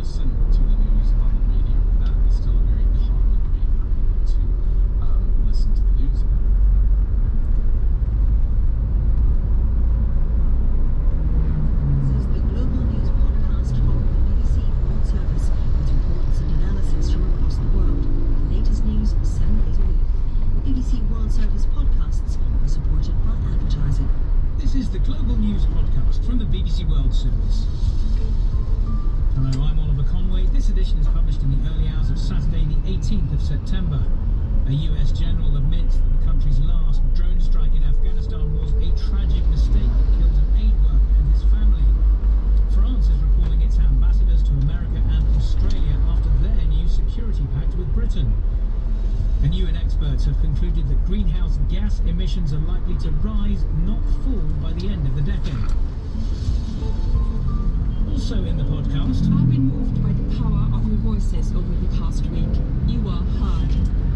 listen to the news on the radio. That is still a very common way for people to listen to the news. This is the Global News podcast from the BBC World Service with reports and analysis from across the world. The latest news 7 days a week. BBC World Service podcasts are supported by advertising. This is the Global News podcast from the BBC World Service. Hello, I'm Oliver Conway. This edition is published in the early hours of Saturday, the 18th of September. A US general admits that the country's last drone strike in Afghanistan was a tragic mistake that killed an aid worker and his family. France is recalling its ambassadors to America and Australia after their new security pact with Britain. And UN experts have concluded that greenhouse gas emissions are likely to rise, not fall, by the end of the decade. Also in the podcast, I've been moved by the power of your voices over the past week. You were heard.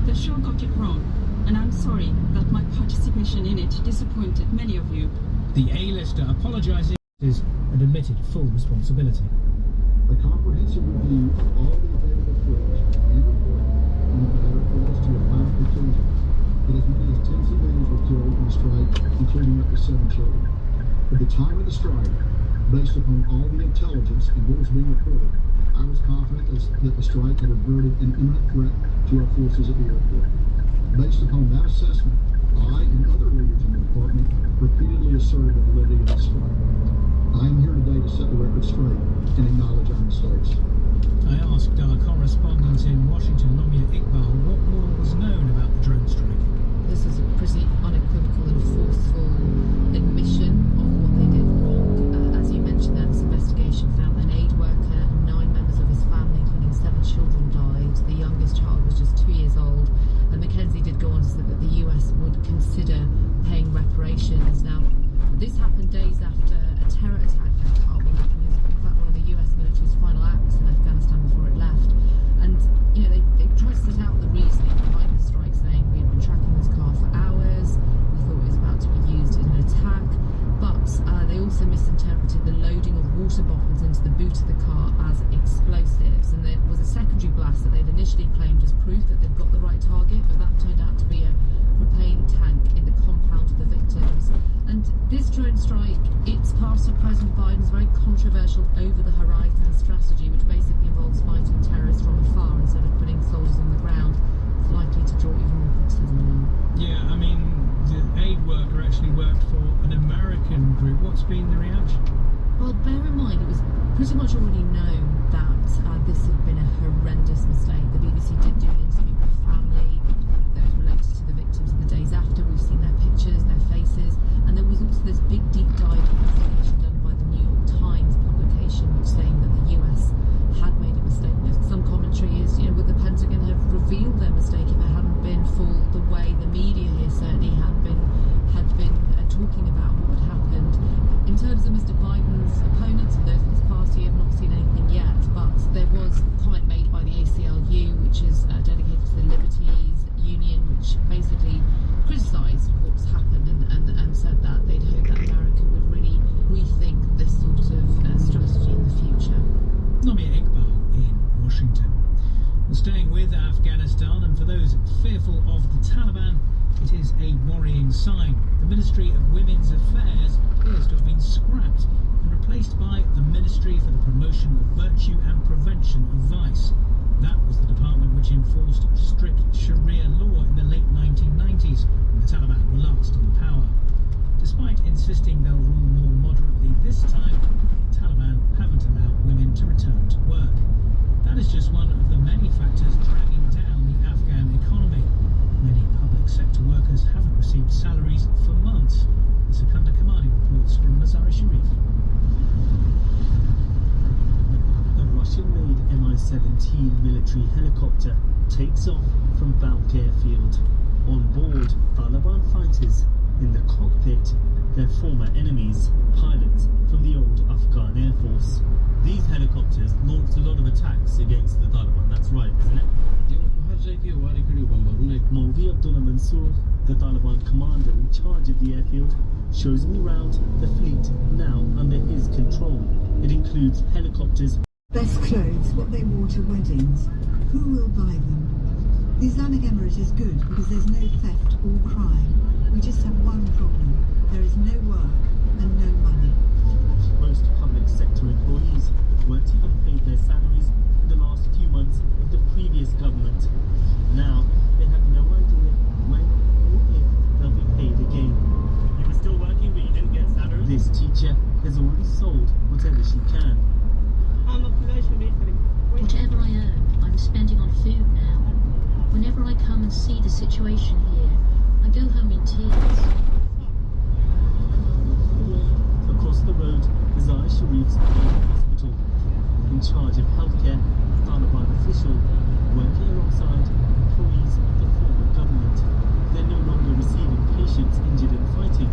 The show got it wrong, and I'm sorry that my participation in it disappointed many of you. the A-lister apologising and admitted full responsibility. A comprehensive review of all the available footage and report on the matter brought us to a final conclusion that as many as 10 civilians were killed in the strike, including up to 7 children. At the time of the strike, based upon all the intelligence and what was being reported, I was confident that the strike had averted an imminent threat to our forces at the airport. Based upon that assessment, I and other leaders in the department repeatedly asserted the validity of the strike. I am here today to set the record straight and acknowledge our mistakes. I asked our correspondent in Washington, Nomia Iqbal, what more was known about the drone strike. This is a pretty unequivocal and forceful admission of what they did wrong. As you mentioned, there, this investigation found an aid worker and 9 members of his family, including 7 children, died. The youngest child was just 2 years old. And Mackenzie did go on to say that the US would consider paying reparations. Now, this happened days after a terror attack at Kabul. In fact, one of the US military's final acts in Afghanistan before it left. And, you know, they tried to set out the reasoning behind the strike, saying we had been tracking this car for hours, we thought it was about to be used in an attack, but they also misinterpreted the loading of water bottles into the boot of the car as explosives. And there was a secondary blast that they'd initially claimed as proof that they'd got the right target, but that turned out to be a propane tank in the compound of the victims. And this drone strike, it's part of President Biden's very controversial over-the-horizon strategy, which basically involves fighting terrorists from afar instead of putting soldiers on the ground. It's likely to draw even more criticism. Yeah, I mean, the aid worker actually worked for an American group. What's been the reaction? Well, bear in mind, it was pretty much already known that this had been a horrendous mistake. The BBC did do an interview with the family, those related to the victims in the days after. We've seen their pictures, their faces, and there was also this big deep dive investigation done by the New York Times publication, which saying that the US had made a mistake. Some commentary is, you know, would the Pentagon have revealed their mistake if it hadn't been for the way the media here certainly had been talking about what had happened. In terms of Mr. Biden's opponents and those in his party, I've not seen anything yet, but there was a comment made by the ACLU, which is dedicated to the Liberties Union, which basically criticised what's happened and said that they'd hope that America would really rethink this sort of strategy in the future. Nomia Iqbal in Washington. Well, staying with Afghanistan, and for those fearful of the Taliban, it is a worrying sign. The Ministry of Women's Affairs appears to have been scrapped and replaced by the Ministry for the Promotion of Virtue and Prevention of Vice. That was the department which enforced strict Sharia law in the late 1990s when the Taliban were last in power. Despite insisting they'll rule more moderately this time, the Taliban haven't allowed women to return to work. That is just one of the many factors dragging down the Afghan economy. Many public sector workers haven't received salaries for months. The Secunda Kamani reports from Mazar-e Sharif. A Russian-made Mi-17 military helicopter takes off from Balk airfield. On board, Taliban fighters. In the cockpit, their former enemies, pilots from the old Afghan Air Force. These helicopters launched a lot of attacks against the Taliban, that's right, isn't it? Maulvi Abdullah Mansour, the Taliban commander in charge of the airfield, shows me round the fleet now under his control. It includes helicopters Best clothes, what they wore to weddings. Who will buy them? The Islamic Emirate is good because there's no theft or crime. We just have one problem. There is no work and no money. Most public sector employees weren't even paid their salaries in the last few months of the previous government. Now, they have no idea when or if they'll be paid again. You were still working, but you didn't get salary? This teacher has already sold whatever she can. Whatever I earn, I'm spending on food now. Whenever I come and see the situation here, I go home in tears. Across the road is Raya Sharif's private hospital. In charge of healthcare, Taliban official, working alongside employees of the former government. They're no longer receiving patients injured in fighting.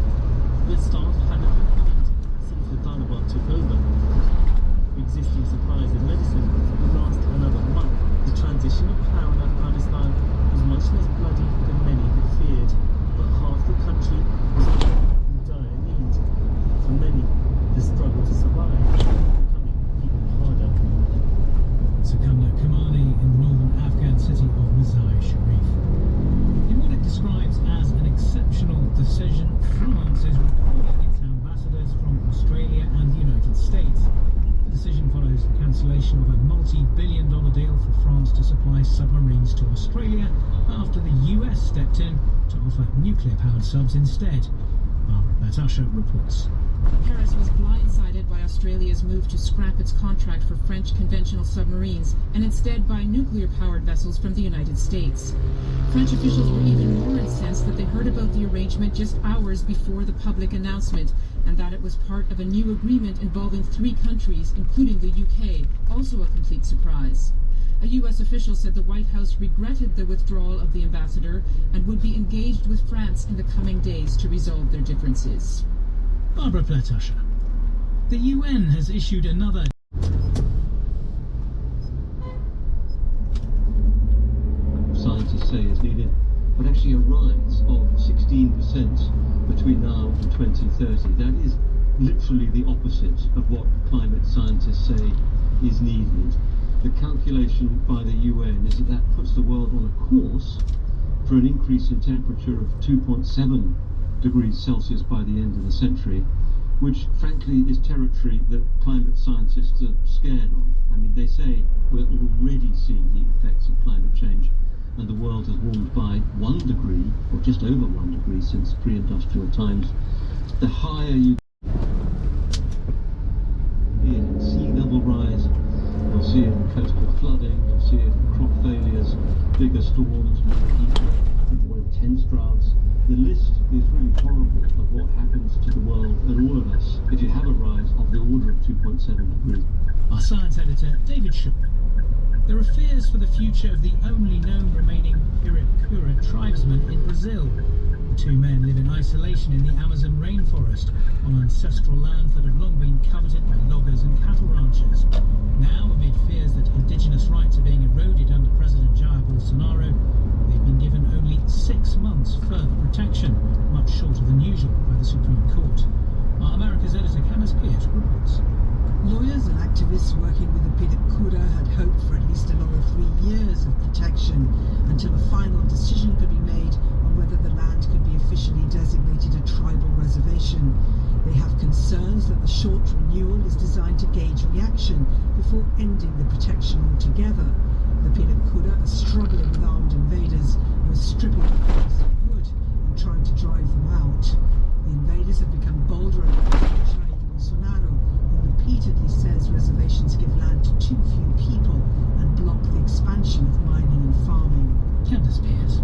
Their staff haven't been paid since the Taliban took over. Existing supplies of medicine will last another month. The transition of power in Afghanistan was much less bloody than many had feared, but half the country was in dire need. For many, the struggle to survive is becoming even harder. Secunda Kamani in the northern Afghan city of Mazar-i-Sharif. In what it describes as an exceptional decision, France is recalling its ambassadors from Australia and the United States. The decision follows the cancellation of a multi-billion-dollar deal for France to supply submarines to Australia after the US stepped in to offer nuclear-powered subs instead. Barbara Natasha reports. Paris was blindsided by Australia's move to scrap its contract for French conventional submarines and instead buy nuclear-powered vessels from the United States. French officials were even more incensed that they heard about the arrangement just hours before the public announcement, and that it was part of a new agreement involving 3 countries, including the UK, also a complete surprise. A US official said the White House regretted the withdrawal of the ambassador and would be engaged with France in the coming days to resolve their differences. Barbara Platasha. The UN has issued another scientists say is needed, but actually a rise of 16% between now and 2030. That is literally the opposite of what climate scientists say is needed. The calculation by the UN is that that puts the world on a course for an increase in temperature of 2.7 degrees Celsius by the end of the century, which frankly is territory that climate scientists are scared of. I mean, they say we're already seeing the effects of climate change, and the world has warmed by 1 degree, or just over 1 degree, since pre-industrial times. The higher you see it in sea level rise, you'll see it in coastal flooding, you'll see it in crop failures, bigger storms, more heat, more intense droughts. The list is really horrible of what happens to the world and all of us if you have a rise of the order of 2.7 degrees. Our science editor, David Shook. There are fears for the future of the only known remaining Pirapura tribesmen in Brazil. The 2 men live in isolation in the Amazon rainforest on ancestral lands that have long been coveted by loggers and cattle ranchers. Now, amid fears that indigenous rights are being eroded under President Jair Bolsonaro, they've been given only 6 months further protection, much shorter than usual by the Supreme Court. Our America's editor, Candace Peart, reports. Lawyers and activists working with the Pirapura had hoped for at least another 3 years of protection until a final decision could be made on whether the land could be officially designated a tribal reservation. They have concerns that the short renewal is designed to gauge reaction before ending the protection altogether. The Pirapura are struggling with armed invaders who are stripping the forest of wood and trying to drive them out. The invaders have become bolder and Jair Bolsonaro, who repeatedly says reservations give land to too few people and block the expansion of mining and farming. Candace Peart.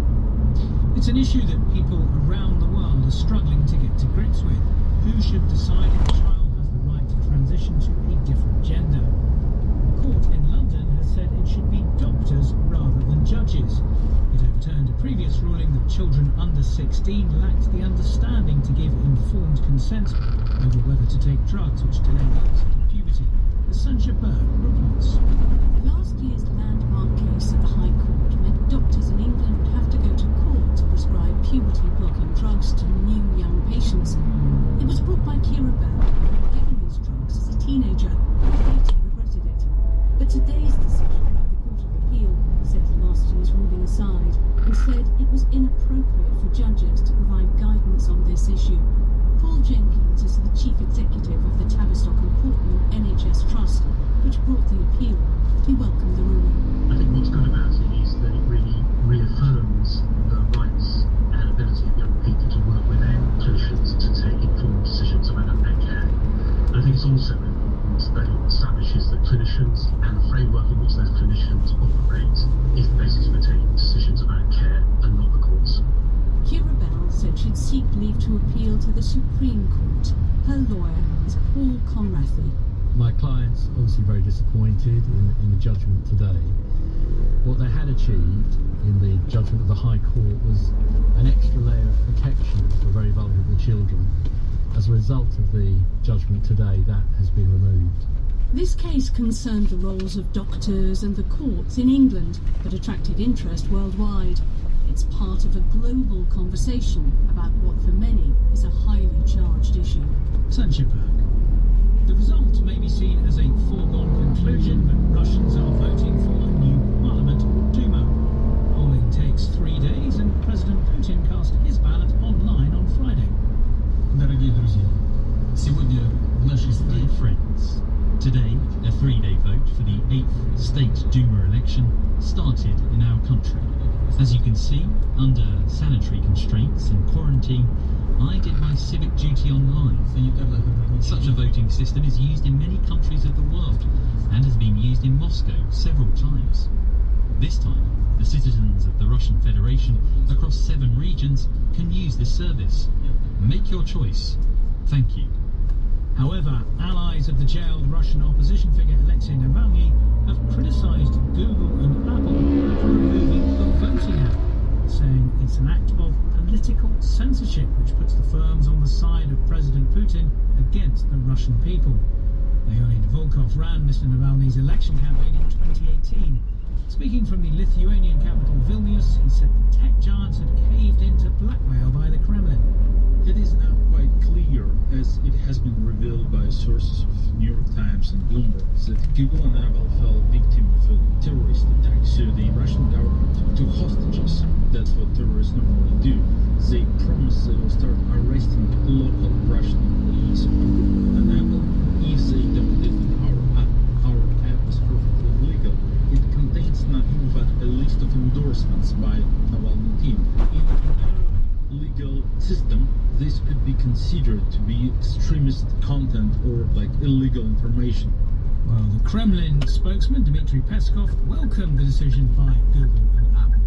It's an issue that people around the world are struggling to get to grips with. Who should decide if a child has the right to transition to a different gender? A court in London has said it should be doctors rather than judges. It overturned a previous ruling that children under 16 lacked the understanding to give informed consent over whether to take drugs which delay the onset of puberty. As Sancha Berg reports. Last year's landmark case at the High Court meant doctors in England would have to go to court to prescribe puberty-blocking drugs to new young patients. It was brought by Kira Bell, who had given these drugs as a teenager, but later regretted it. But today's decision by the Court of Appeal set last year's ruling aside and said it was inappropriate for judges to provide guidance on this issue. Paul Jenkins is the chief executive of the Tavistock and Portman NHS Trust, which brought the appeal. He welcomed the ruling. I think what's good about it is that it really reaffirms the rights and ability of young people to work with their clinicians to take informed decisions about their care. And I think it's also important that it establishes that clinicians and the framework in which those clinicians operate is the basis for taking decisions about care and not the courts. Kira Bell said she'd seek leave to appeal to the Supreme Court. Her lawyer is Paul Conrathy. My client's obviously very disappointed in the judgment today. What they had achieved in the judgment of the High Court was an extra layer of protection for very vulnerable children. As a result of the judgment today, that has been removed. This case concerned the roles of doctors and the courts in England, but attracted interest worldwide. It's part of a global conversation about what for many is a highly charged issue. Censorship. The result may be seen as a foregone conclusion, but Russians are voting for a new parliament, Duma. Polling takes 3 days, and President Putin cast his ballot online on Friday. Дорогие друзья, сегодня в нашей стране... Dear friends, today a 3-day vote for the 8th State Duma election started in our country. As you can see, under sanitary constraints and quarantine, I did my civic duty online. Such a voting system is used in many countries of the world and has been used in Moscow several times. This time, the citizens of the Russian Federation across 7 regions can use this service. Make your choice. Thank you. However, allies of the jailed Russian opposition figure Alexei Navalny have criticised Google and Apple for removing the voting app, saying it's an act of political censorship which puts the firms on the side of President Putin against the Russian people. Leonid Volkov ran Mr. Navalny's election campaign in 2018. Speaking from the Lithuanian capital Vilnius, he said the tech giants had caved into blackmail by the Kremlin. It is now quite clear, as it has been revealed by sources of New York Times and Bloomberg, that Google and Apple fell victim of a terrorist attack. So the Russian government took hostages. That's what terrorists normally do. They promised they will start arresting local Russian employees of Google and Apple if they don't delete our app. Our app is perfectly legal. It contains nothing but a list of endorsements by Navalny team. In our legal system, this could be considered to be extremist content or like illegal information. Well, the Kremlin spokesman Dmitry Peskov welcomed the decision by Google and Apple.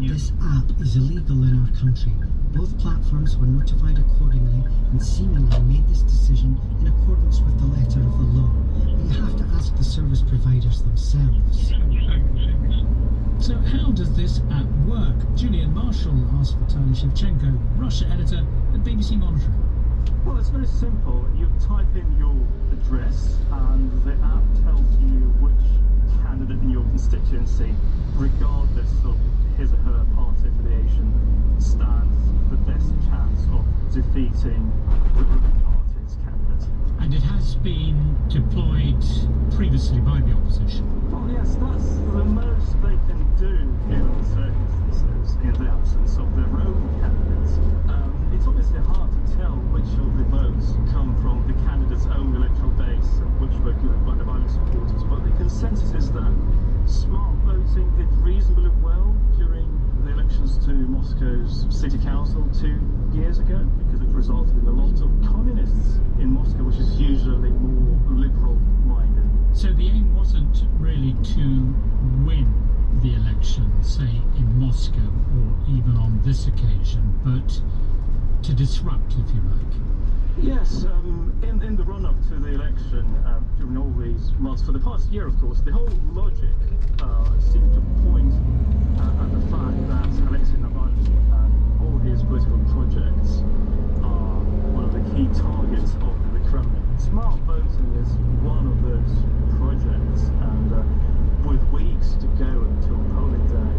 This app is illegal in our country. Both platforms were notified accordingly and seemingly made this decision in accordance with the letter of the law. But you have to ask the service providers themselves. So how does this app work? Julian Marshall asked Vitaly Shevchenko, Russia editor at BBC Monitoring. Well, it's very simple. You type in your address and the app tells you which candidate in your constituency, regardless of his or her party affiliation, stands the best chance of defeating the ruling party's candidate. And it has been deployed previously by the opposition. Well, yes, that's the most they can do in circumstances in the absence of their own candidates. It's obviously hard to tell which of the votes come from the candidate's own electoral base and which were given by the violent supporters, but the consensus is that smart voting did reasonably well during the elections to Moscow's city council 2 years ago, because it resulted in a lot of communists in Moscow, which is usually more liberal-minded. So the aim wasn't really to win the election, say in Moscow or even on this occasion, but to disrupt, if you like. Yes, in the run-up to the election, during all these months, for the past year, of course, the whole logic seemed to point at the fact that Alexei Navalny and all his political projects are one of the key targets of the Kremlin. Smart voting is one of those projects, and with weeks to go until polling day,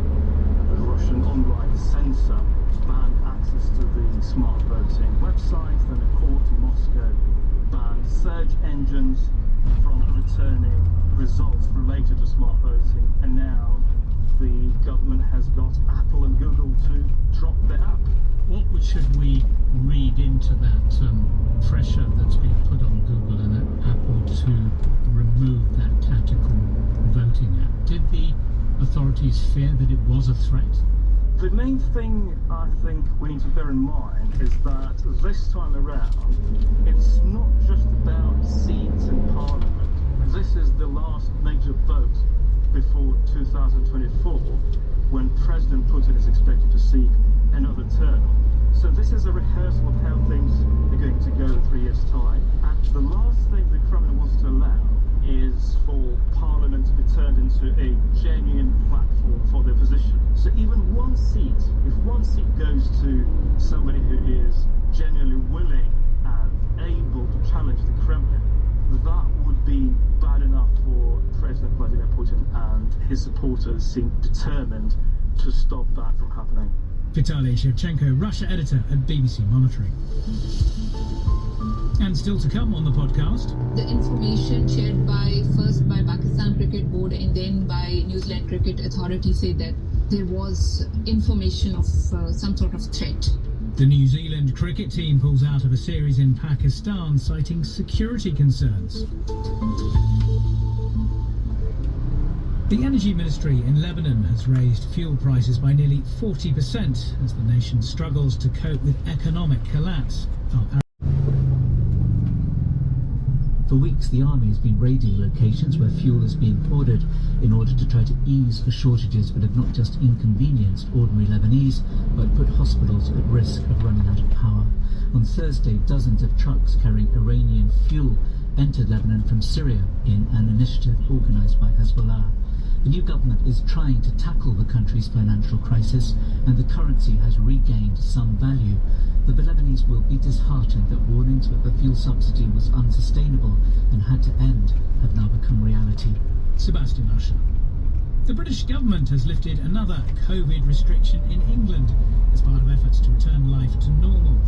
the Russian online censor banned access to the smart voting website, then a court in Moscow banned search engines from returning results related to smart voting, and now the government has got Apple and Google to drop the app. What should we read into that pressure that's being put on Google and Apple to remove that tactical voting app? Did the authorities fear that it was a threat? The main thing I think we need to bear in mind is that this time around, it's not just about seats in Parliament. This is the last major vote before 2024, when President Putin is expected to seek another term. So this is a rehearsal of how things are going to go in 3 years' time. And the last thing the Kremlin wants to allow is for Parliament to be turned into a genuine platform for their position. So even one seat, if one seat goes to somebody who is genuinely willing and able to challenge the Kremlin, that would be bad enough for President Vladimir Putin, and his supporters seem determined to stop that from happening. Vitaly Shevchenko, Russia editor at BBC Monitoring. And still to come on the podcast. The information shared first by Pakistan Cricket Board and then by New Zealand Cricket Authority said that there was information of some sort of threat. The New Zealand cricket team pulls out of a series in Pakistan, citing security concerns. The Energy Ministry in Lebanon has raised fuel prices by nearly 40% as the nation struggles to cope with economic collapse. For weeks, the army has been raiding locations where fuel is being ordered in order to try to ease the shortages that have not just inconvenienced ordinary Lebanese, but put hospitals at risk of running out of power. On Thursday, dozens of trucks carrying Iranian fuel entered Lebanon from Syria in an initiative organised by Hezbollah. The new government is trying to tackle the country's financial crisis, and the currency has regained some value. But the Lebanese will be disheartened that warnings that the fuel subsidy was unsustainable and had to end have now become reality. Sebastian Usher. The British government has lifted another COVID restriction in England as part of efforts to return life to normal.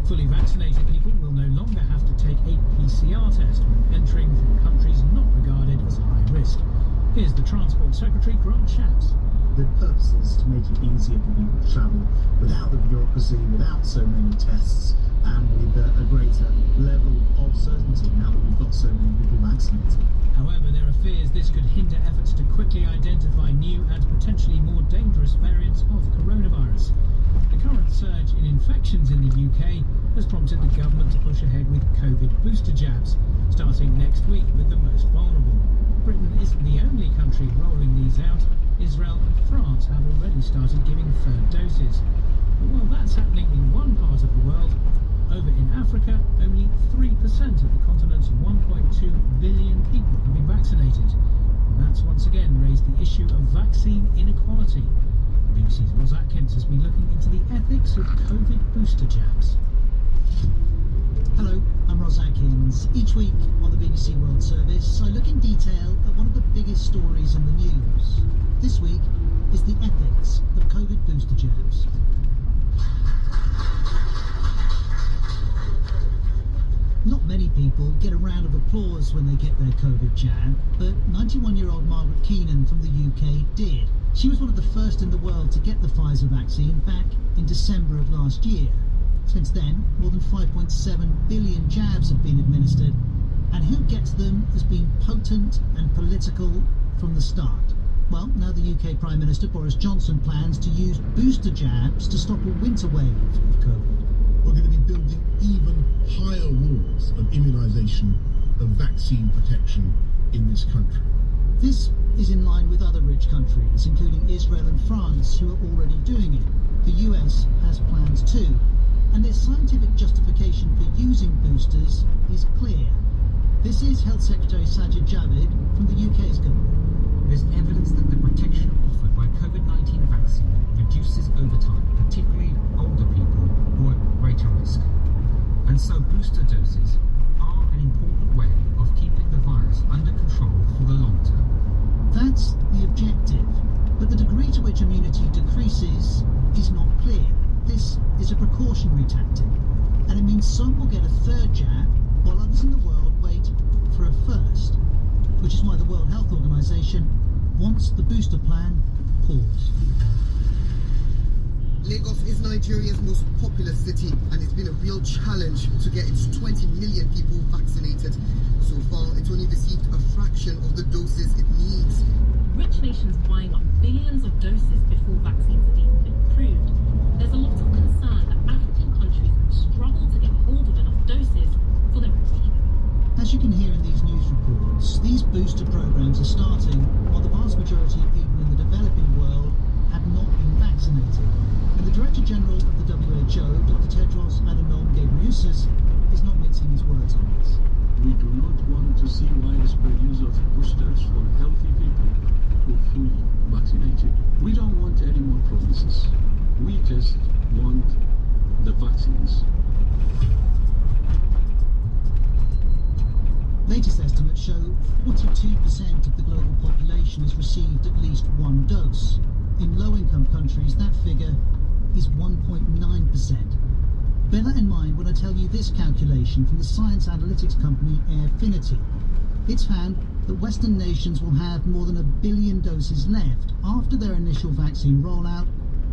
Fully vaccinated people will no longer have to take a PCR test when entering from countries not regarded as high risk. Here's the Transport Secretary, Grant Shapps. The purpose is to make it easier for people to travel without the bureaucracy, without so many tests, and with a greater level of certainty now that we've got so many people vaccinated. However, there are fears this could hinder efforts to quickly identify new and potentially more dangerous variants of coronavirus. The current surge in infections in the UK has prompted the government to push ahead with COVID booster jabs, starting next week with the most vulnerable. Britain isn't the only country rolling these out. Israel and France have already started giving third doses. But while that's happening in one part of the world, over in Africa, only 3% of the continent's 1.2 billion people have been vaccinated. And that's once again raised the issue of vaccine inequality. The BBC's Roz Atkins has been looking into the ethics of COVID booster jabs. Hello, I'm Roz Atkins. Each week on the BBC World Service, I look in detail at one of the biggest stories in the news. This week is the ethics of COVID booster jabs. Not many people get a round of applause when they get their COVID jab, but 91-year-old Margaret Keenan from the UK did. She was one of the first in the world to get the Pfizer vaccine back in December of last year. Since then, more than 5.7 billion jabs have been administered, and who gets them has been potent and political from the start. Well, now the UK Prime Minister Boris Johnson plans to use booster jabs to stop a winter wave of COVID. We're going to be building even higher walls of immunisation, of vaccine protection in this country. This is in line with other rich countries, including Israel and France, who are already doing it. The US has plans too, and their scientific justification for using boosters is clear. This is Health Secretary Sajid Javid from the UK's government. There's evidence that the protection offered by COVID-19 vaccine reduces over time, particularly older people who are at greater risk. And so booster doses are an important way of keeping the virus under control for the long term. That's the objective, but the degree to which immunity decreases is not clear. This is a precautionary tactic, and it means some will get a third jab while others in the world wait for a first, which is why the World Health Organization wants the booster plan paused. Lagos is Nigeria's most populous city, and it's been a real challenge to get its 20 million people vaccinated. So far, it's only received a fraction of the doses it needs. Rich nations buying up billions of doses before vaccines have even been approved. There's a lot of concern that African countries will struggle to get hold of enough doses for their own people. As you can hear in these news reports, these booster programs are starting while the vast majority of people in the developing world have not been vaccinated. And the Director General of the WHO, Dr. Tedros Adhanom Ghebreyesus, is not mincing his words on this. We do not want to see widespread use of boosters for healthy people who are fully vaccinated. We don't want any more promises. We just want the vaccines. Latest estimates show 42% of the global population has received at least one dose. In low-income countries, that figure is 1.9%. Bear that in mind when I tell you this calculation from the science analytics company Airfinity. It's found that Western nations will have more than 1 billion doses left after their initial vaccine rollout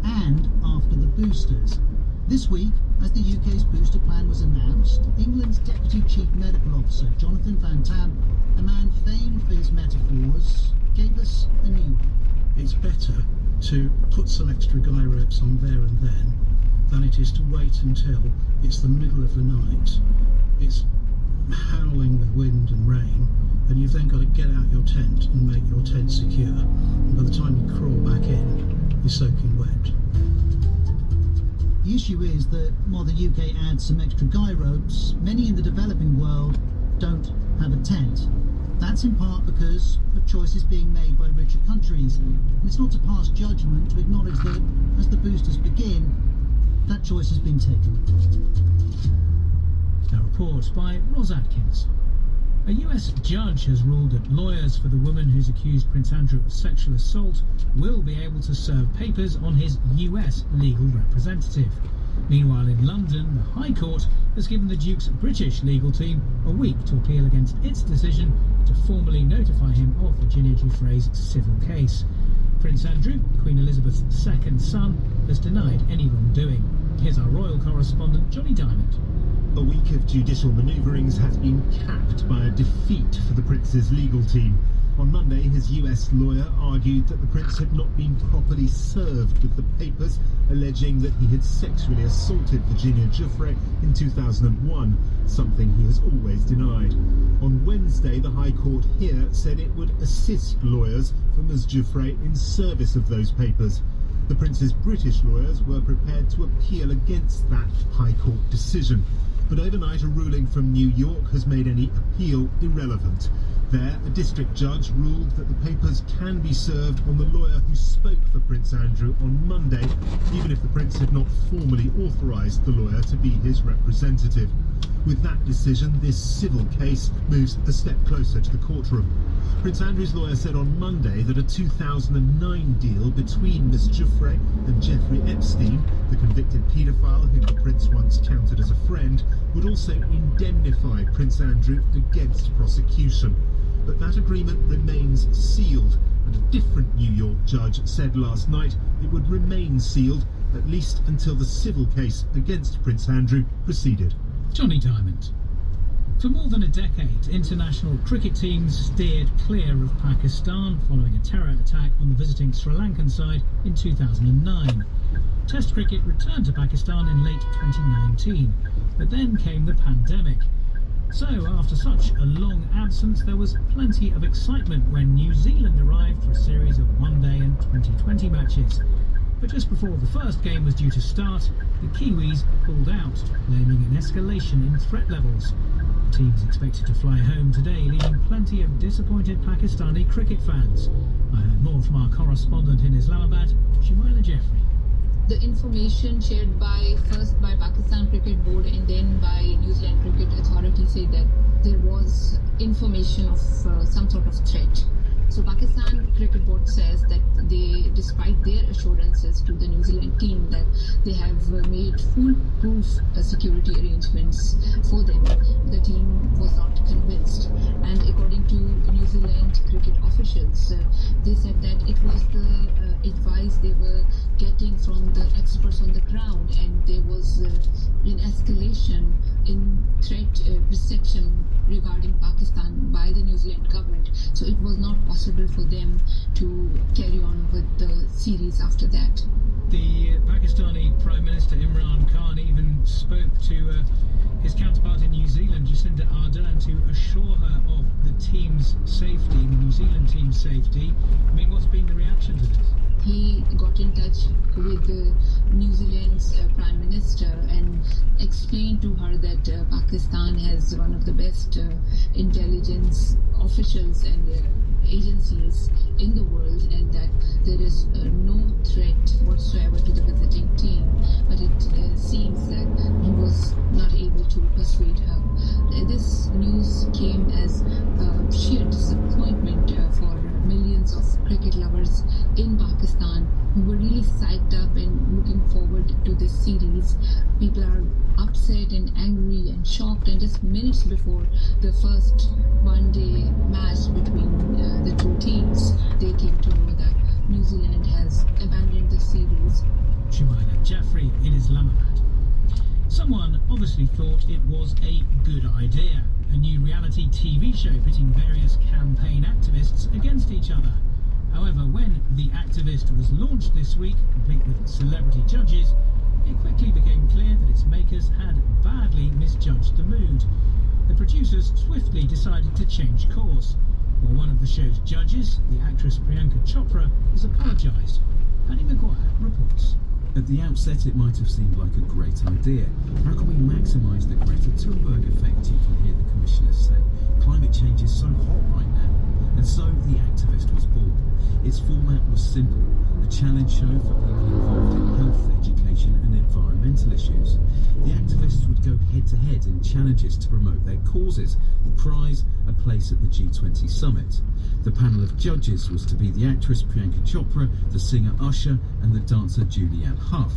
and after the boosters. This week, as the UK's booster plan was announced, England's Deputy Chief Medical Officer, Jonathan Van Tam, a man famed for his metaphors, gave us a new one. It's better to put some extra guy ropes on there and then than it is to wait until it's the middle of the night, it's howling with wind and rain, and you've then got to get out your tent and make your tent secure. And by the time you crawl back in, you're soaking wet. The issue is that while the UK adds some extra guy ropes, many in the developing world don't have a tent. That's in part because of choices being made by richer countries. And it's not to pass judgment to acknowledge that as the boosters begin, that choice has been taken. A report by Ros Atkins. A US judge has ruled that lawyers for the woman who's accused Prince Andrew of sexual assault will be able to serve papers on his US legal representative. Meanwhile, in London, the High Court has given the Duke's British legal team a week to appeal against its decision to formally notify him of Virginia Giuffre's civil case. Prince Andrew, Queen Elizabeth's second son, has denied any wrongdoing. Here's our royal correspondent, Johnny Diamond. A week of judicial manoeuvrings has been capped by a defeat for the Prince's legal team. On Monday, his US lawyer argued that the Prince had not been properly served with the papers, alleging that he had sexually assaulted Virginia Giuffre in 2001, something he has always denied. On Wednesday, the High Court here said it would assist lawyers for Ms Giuffre in service of those papers. The Prince's British lawyers were prepared to appeal against that High Court decision. But overnight, a ruling from New York has made any appeal irrelevant. There, a district judge ruled that the papers can be served on the lawyer who spoke for Prince Andrew on Monday, even if the Prince had not formally authorised the lawyer to be his representative. With that decision, this civil case moves a step closer to the courtroom. Prince Andrew's lawyer said on Monday that a 2009 deal between Ms Giuffre and Jeffrey Epstein, the convicted paedophile whom the Prince once counted as a friend, would also indemnify Prince Andrew against prosecution. But that agreement remains sealed, and a different New York judge said last night it would remain sealed at least until the civil case against Prince Andrew proceeded. Johnny Diamond. For more than a decade, international cricket teams steered clear of Pakistan following a terror attack on the visiting Sri Lankan side in 2009. Test cricket returned to Pakistan in late 2019, but then came the pandemic. So, after such a long absence, there was plenty of excitement when New Zealand arrived for a series of one-day and 2020 matches. But just before the first game was due to start, the Kiwis pulled out, blaming an escalation in threat levels. The team is expected to fly home today, leaving plenty of disappointed Pakistani cricket fans. I heard more from our correspondent in Islamabad, Shumaila Jeffrey. The information shared first by Pakistan Cricket Board and then by New Zealand Cricket Authority say that there was information of some sort of threat. So Pakistan Cricket Board says that they, despite their assurances to the New Zealand team that They have made foolproof security arrangements for them. The team was not convinced, and according to New Zealand cricket officials, they said that it was the advice they were getting from the experts on the ground, and there was an escalation in threat perception regarding Pakistan by the New Zealand government. So it was not possible for them to carry on with the series after that. The Pakistani Prime Minister Imran Khan even spoke to his counterpart in New Zealand, Jacinda Ardern, to assure her of the team's safety, the New Zealand team's safety. I mean, what's been the reaction to this? He got in touch with the New Zealand's Prime Minister and explained to her that Pakistan has one of the best intelligence officials and agencies in the world, and that there is no threat whatsoever to the visiting team. But it seems that he was not able to persuade her. This news came as sheer disappointment for millions of cricket lovers in Pakistan who were really psyched up and looking forward to this series. People are upset and angry and shocked, and just minutes before the first one-day match between the two teams, they came to know that New Zealand has abandoned the series. Shumaila Jaffrey in Islamabad. Someone obviously thought it was a good idea. A new reality TV show pitting various campaign activists against each other. However, when The Activist was launched this week, complete with celebrity judges, it quickly became clear that its makers had badly misjudged the mood. The producers swiftly decided to change course. Well, one of the show's judges, the actress Priyanka Chopra, has apologised. Paddy Maguire reports. At the outset, it might have seemed like a great idea. How can we maximise the Greta Thunberg effect, you can hear the commissioners say. Climate change is so hot right now. And so The Activist was born. Its format was simple, a challenge show for people involved in health, education and environmental issues. The activists would go head-to-head in challenges to promote their causes. The prize, a place at the G20 summit. The panel of judges was to be the actress Priyanka Chopra, the singer Usher and the dancer Julianne Hough.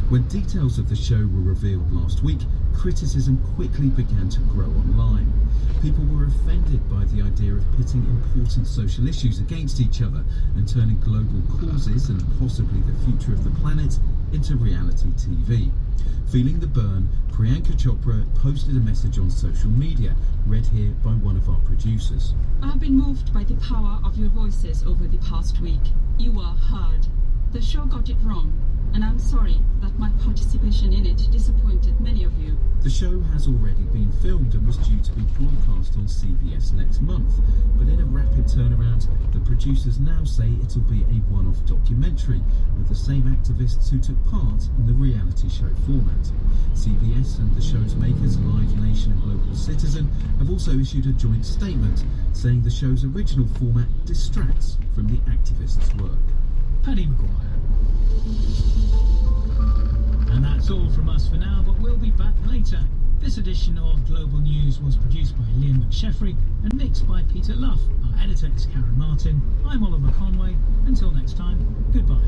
When details of the show were revealed last week, criticism quickly began to grow online. People were offended by the idea of pitting important social issues against each other and turning global causes and possibly the future of the planet into reality TV. Feeling the burn, Priyanka Chopra posted a message on social media, read here by one of our producers. I have been moved by the power of your voices over the past week. You are heard. The show got it wrong, and I'm sorry that my participation in it disappointed many of you. The show has already been filmed and was due to be broadcast on CBS next month, but in a rapid turnaround, the producers now say it'll be a one-off documentary with the same activists who took part in the reality show format. CBS and the show's makers, Live Nation and Global Citizen, have also issued a joint statement saying the show's original format distracts from the activists' work. Paddy Maguire. And that's all from us for now, but we'll be back later. This edition of Global News was produced by Liam McSheffrey and mixed by Peter Luff. Our editor is Karen Martin. I'm Oliver Conway. Until next time, goodbye.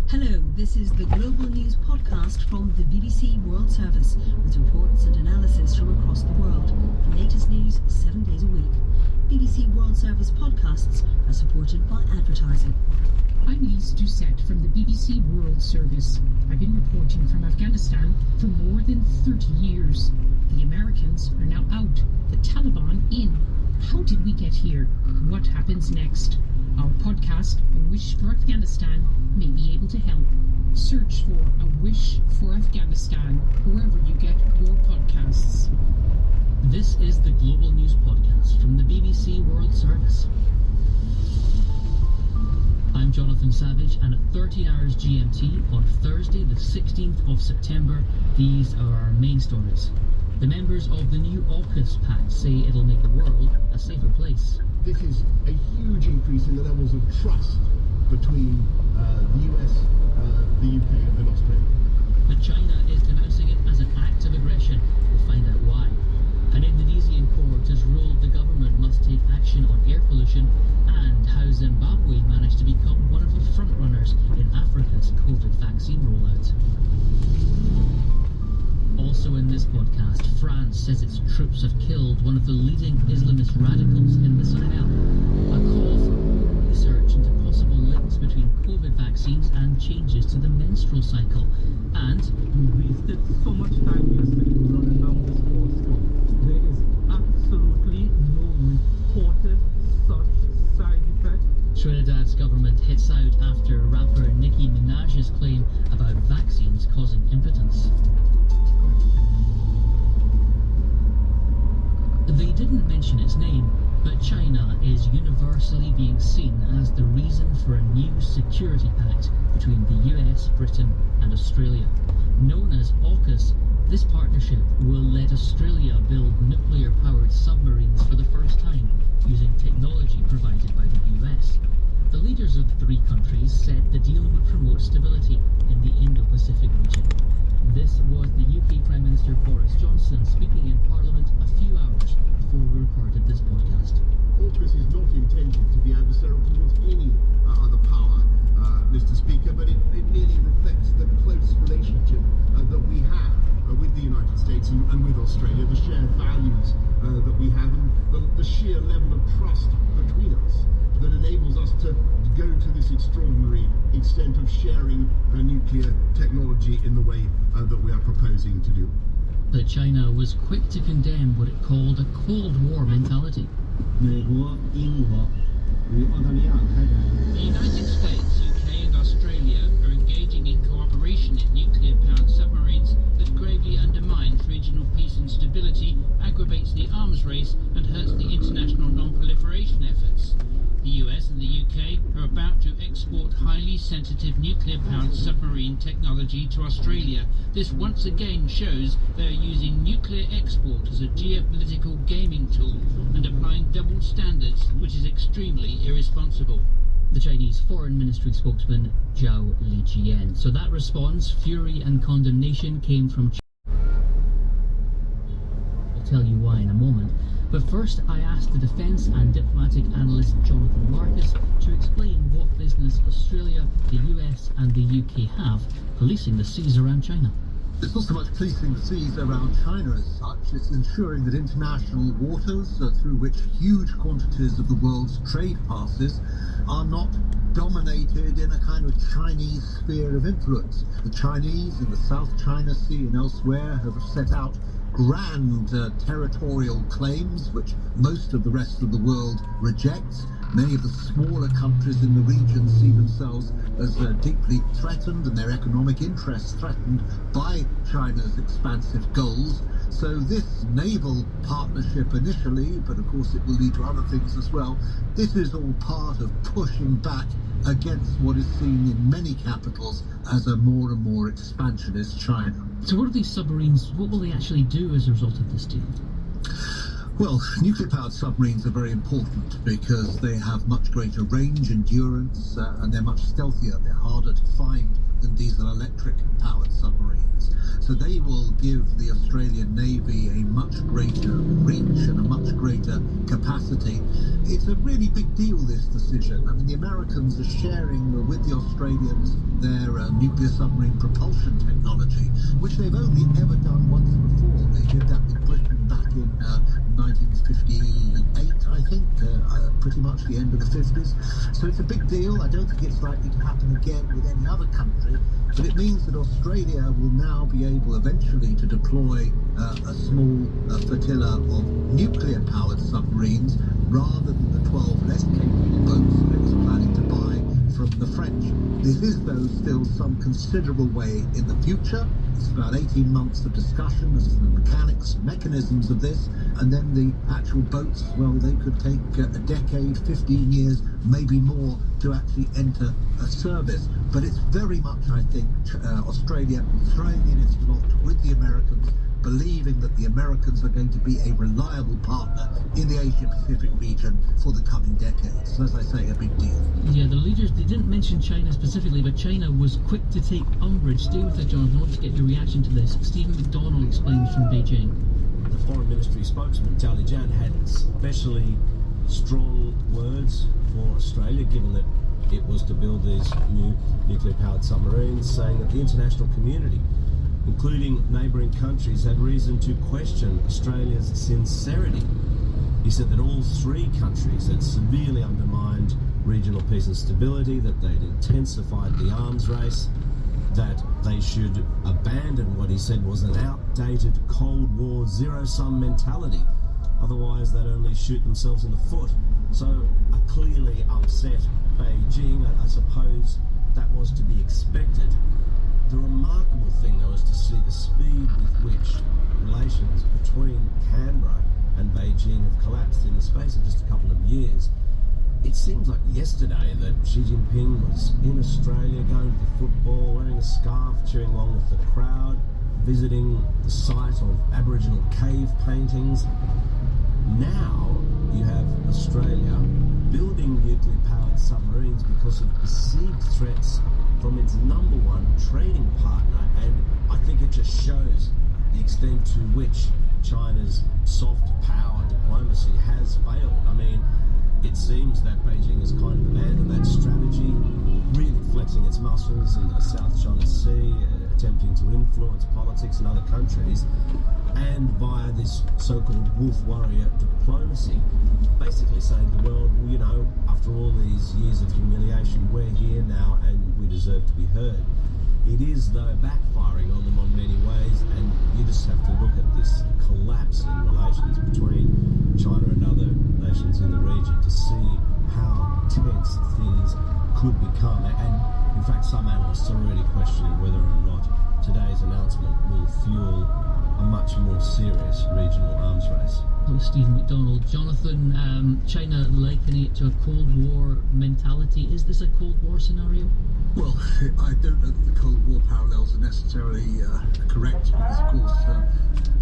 Hello, this is the Global News podcast from the BBC World Service, with reports and analysis from across the world. The latest news 7 days a week. BBC World Service podcasts are supported by advertising. I'm Lise Doucette from the BBC World Service. I've been reporting from Afghanistan for more than 30 years. The Americans are now out, the Taliban in. How did we get here? What happens next? Our podcast, A Wish for Afghanistan, may be able to help. Search for A Wish for Afghanistan wherever you get your podcasts. This is the Global News Podcast from the BBC World Service. I'm Jonathan Savage, and at 13 hours GMT on Thursday the 16th of September, these are our main stories. The members of the new AUKUS pact say it'll make the world a safer place. This is a huge increase in the levels of trust between the US, the UK and Australia. But China is denouncing it as an act of aggression. We'll find out why. An Indonesian court has ruled the government must take action on air pollution, and how Zimbabwe managed to become one of the frontrunners in Africa's COVID vaccine rollout. Also in this podcast, France says its troops have killed one of the leading Islamist radicals in the Sahel. A call for more research into possible links between COVID vaccines and changes to the menstrual cycle. And we wasted so much time yesterday running down this whole story. There is absolutely no reported such side effect. Trinidad's government hits out after rapper Nicki Minaj's claim about vaccines causing impotence. They didn't mention its name, but China is universally being seen as the reason for a new security pact between the US, Britain and Australia. Known as AUKUS, this partnership will let Australia build nuclear-powered submarines for the first time, using technology provided by the US. The leaders of the three countries said the deal would promote stability in the Indo-Pacific region. This was the UK Prime Minister Boris Johnson speaking in Parliament a few hours before we recorded this podcast. AUKUS is not intended to be adversarial towards any other power, Mr. Speaker, but it merely reflects the close relationship that we have with the United States and with Australia, the shared values that we have, and the sheer level of trust between us that enables us to go to this extraordinary extent of sharing nuclear technology in the way that we are proposing to do. But China was quick to condemn what it called a Cold War mentality. The United States, UK and Australia are engaging in cooperation in nuclear-powered submarines that gravely undermines regional peace and stability, aggravates the arms race and hurts the international non-proliferation efforts. The US and the UK are about to export highly sensitive nuclear-powered submarine technology to Australia. This once again shows they are using nuclear export as a geopolitical gaming tool and applying double standards, which is extremely irresponsible. The Chinese Foreign Ministry spokesman Zhao Lijian. So that response, fury and condemnation came from China. I'll tell you why in a moment. But first, I asked the defence and diplomatic analyst Jonathan Marcus to explain what business Australia, the US and the UK have policing the seas around China. It's not so much policing the seas around China as such, it's ensuring that international waters through which huge quantities of the world's trade passes are not dominated in a kind of Chinese sphere of influence. The Chinese in the South China Sea and elsewhere have set out grand territorial claims which most of the rest of the world rejects. Many of the smaller countries in the region see themselves as deeply threatened and their economic interests threatened by China's expansive goals. So this naval partnership initially, but of course it will lead to other things as well, this is all part of pushing back against what is seen in many capitals as a more and more expansionist China. So what are these submarines, what will they actually do as a result of this deal? Well, nuclear-powered submarines are very important because they have much greater range, endurance, and they're much stealthier. They're harder to find than diesel-electric-powered submarines. So they will give the Australian Navy a much greater reach and a much greater capacity. It's a really big deal, this decision. I mean, the Americans are sharing with the Australians their nuclear submarine propulsion technology, which they've only ever done once before. They did that with Britain back in 1958, I think, pretty much the end of the 50s. So it's a big deal. I don't think it's likely to happen again with any other country, but it means that Australia will now be able eventually to deploy a small flotilla of nuclear-powered submarines rather than the 12 less capable boats that it was planning to buy from the French. This is, though, still some considerable way in the future. It's about 18 months of discussion as to the mechanics, mechanisms of this, and then the actual boats, well, they could take a decade, 15 years, maybe more to actually enter a service. But it's very much, I think, Australia throwing in its lot with the Americans, believing that the Americans are going to be a reliable partner in the Asia-Pacific region for the coming decades. So, as I say, a big deal. Yeah, the leaders, they didn't mention China specifically, but China was quick to take umbrage. Stay with us, Jonathan. I want to get your reaction to this. Stephen McDonnell explains from Beijing. The Foreign Ministry spokesman, Jalan, had especially strong words for Australia, given that it was to build these new nuclear-powered submarines, saying that the international community, including neighbouring countries, had reason to question Australia's sincerity. He said that all three countries had severely undermined regional peace and stability, that they'd intensified the arms race, that they should abandon what he said was an outdated Cold War zero-sum mentality. Otherwise, they'd only shoot themselves in the foot. So, a clearly upset Beijing, I suppose that was to be expected. The remarkable thing, though, is to see the speed with which relations between Canberra and Beijing have collapsed in the space of just a couple of years. It seems like yesterday that Xi Jinping was in Australia going to football, wearing a scarf, cheering along with the crowd, visiting the site of Aboriginal cave paintings. Now you have Australia building nuclear-powered submarines because of perceived threats from its number one trading partner, and I think it just shows the extent to which China's soft power diplomacy has failed. I mean, it seems that Beijing has kind of abandoned that strategy, really flexing its muscles in the South China Sea, attempting to influence politics in other countries, and via this so-called wolf warrior diplomacy, basically saying to the world, well, you know, after all these years of humiliation, we're here now and we deserve to be heard. It is, though, backfiring on them on many ways, and you just have to look at this collapse in relations between China and other nations in the region to see how tense things could become. And in fact, some analysts are already questioning whether or not today's announcement will fuel a much more serious regional arms race. Oh, Stephen McDonnell. Jonathan, China likening it to a Cold War mentality. Is this a Cold War scenario? Well, I don't know that the Cold War parallels are necessarily correct, because, of course,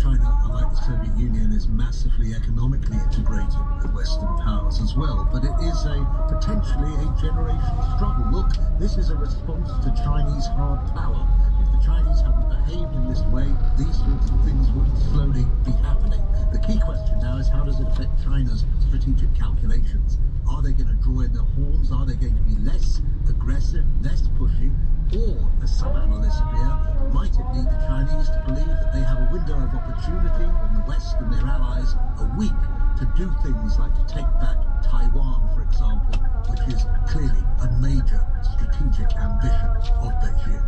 China, unlike the Soviet Union, is massively economically integrated with Western powers as well. But it is potentially a generational struggle. Look, this is a response to Chinese hard power. If the Chinese hadn't behaved in this way, these sorts of things would slowly be happening. The key question now is, how does it affect China's strategic calculations? Are they going to draw in their horns? Are they going to be less aggressive, less pushy? Or, as some analysts fear, might it lead the Chinese to believe that they have a window of opportunity when the West and their allies are weak to do things like to take back Taiwan, for example, which is clearly a major strategic ambition of Beijing.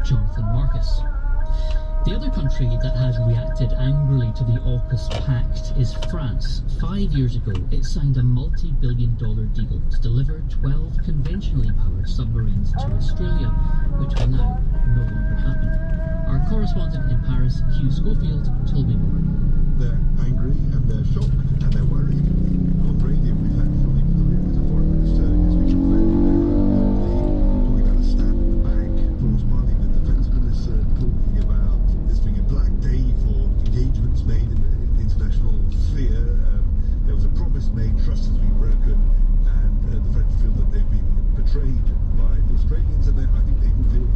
Jonathan Marcus. The other country that has reacted angrily to the AUKUS pact is France. 5 years ago, it signed a multi-billion-dollar deal to deliver 12 conventionally powered submarines to Australia, which will now no longer happen. Our correspondent in Paris, Hugh Schofield, told me more. They're angry and they're shocked and they're worried. On radio, we've had Philippe Deleuze, the foreign minister, speaking very, very talking about a stab in the back. Florence Parly, the defence minister, talking about this being a black day for engagements made in the international sphere. There was a promise made, trust has been broken, and the French feel that they've been betrayed by the Australians, and I think they can feel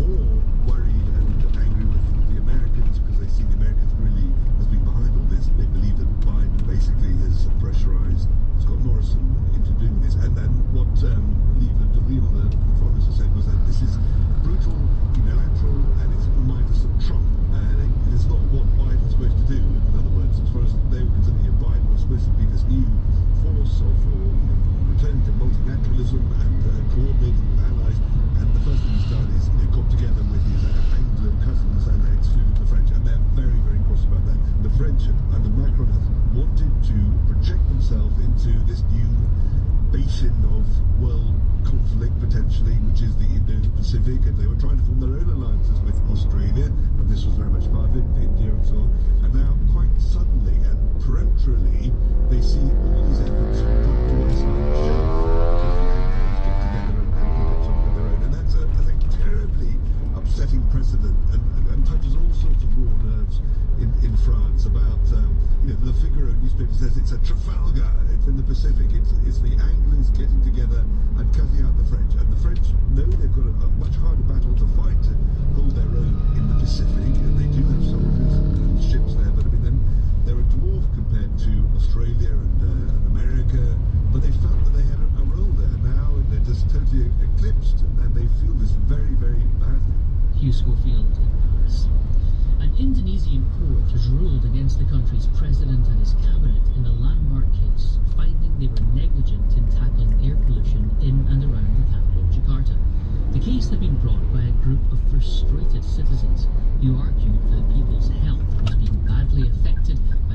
more worried and angry with the Americans, because they see the Americans really has been behind all this. They believe that Biden basically has pressurized trying to form their own alliances with Australia, and this was very much part of it, India and so on. And now, quite suddenly and peremptorily, they see all these efforts put to one side and shelved because the Anglos get together and get something of their own. And that's, I think, terribly upsetting precedent and touches all sorts of raw nerves in France about, the Figaro newspaper says it's a Trafalgar, it's in the Pacific, it's the Anglos getting together and cutting out the French. And the French know they've got a much harder battle to fight to hold their own in the Pacific, and they do have soldiers and ships there, but I mean, they're a dwarf compared to Australia and America, but they felt that they had a role there. Now they're just totally eclipsed, and they feel this very, very badly. Hugh Schofield in Paris. An Indonesian court has ruled against the country's president and his cabinet in a landmark case, finding they were negligent in tackling air pollution in and around the capital, Jakarta. The case had been brought by a group of frustrated citizens who argued that people's health was being badly affected by